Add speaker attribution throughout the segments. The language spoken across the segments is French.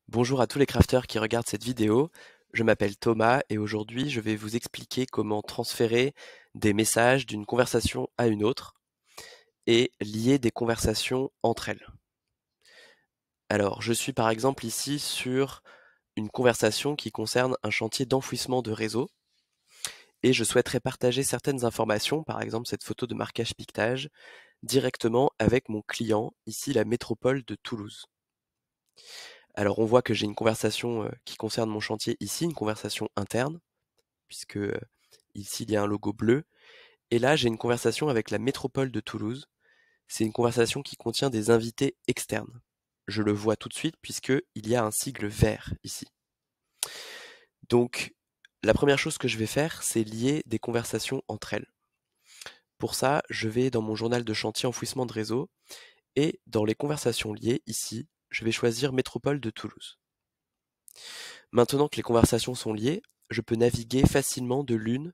Speaker 1: Bonjour à tous les crafters qui regardent cette vidéo. Je m'appelle Thomas et aujourd'hui je vais vous expliquer comment transférer des messages d'une conversation à une autre et lier des conversations entre elles. Alors je suis par exemple ici sur une conversation qui concerne un chantier d'enfouissement de réseau et je souhaiterais partager certaines informations, par exemple cette photo de marquage piquetage, directement avec mon client, ici la métropole de Toulouse. Alors on voit que j'ai une conversation qui concerne mon chantier ici, une conversation interne, puisque ici il y a un logo bleu. Et là j'ai une conversation avec la métropole de Toulouse. C'est une conversation qui contient des invités externes. Je le vois tout de suite puisque il y a un sigle vert ici. Donc la première chose que je vais faire, c'est lier des conversations entre elles. Pour ça, je vais dans mon journal de chantier enfouissement de réseau et dans les conversations liées ici, je vais choisir métropole de Toulouse. Maintenant que les conversations sont liées, je peux naviguer facilement de l'une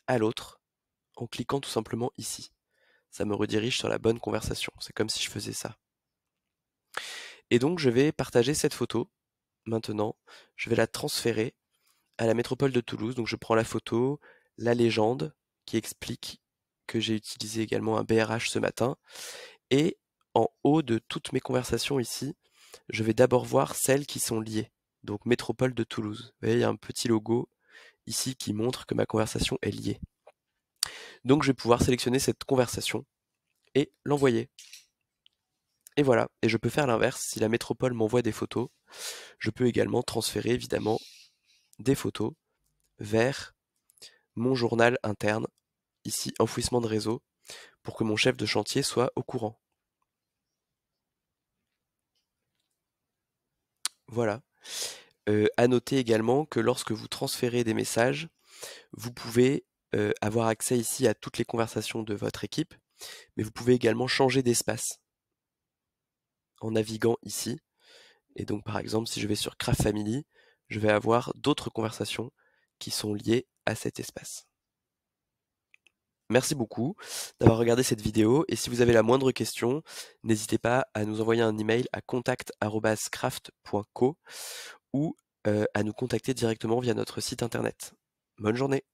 Speaker 1: à l'autre en cliquant tout simplement ici. Ça me redirige sur la bonne conversation. C'est comme si je faisais ça. Et donc je vais partager cette photo. Maintenant, je vais la transférer à la métropole de Toulouse. Donc je prends la photo, la légende qui explique que j'ai utilisé également un BRH ce matin. Et en haut de toutes mes conversations ici, je vais d'abord voir celles qui sont liées. Donc métropole de Toulouse. Vous voyez, il y a un petit logo ici qui montre que ma conversation est liée. Donc je vais pouvoir sélectionner cette conversation et l'envoyer. Et voilà, et je peux faire l'inverse, si la métropole m'envoie des photos, je peux également transférer évidemment des photos vers mon journal interne, ici enfouissement de réseau, pour que mon chef de chantier soit au courant. Voilà. À noter également que lorsque vous transférez des messages, vous pouvez avoir accès ici à toutes les conversations de votre équipe, mais vous pouvez également changer d'espace en naviguant ici. Et donc par exemple, si je vais sur Craft Family, je vais avoir d'autres conversations qui sont liées à cet espace. Merci beaucoup d'avoir regardé cette vidéo et si vous avez la moindre question, n'hésitez pas à nous envoyer un email à contact@craft.co ou à nous contacter directement via notre site internet. Bonne journée!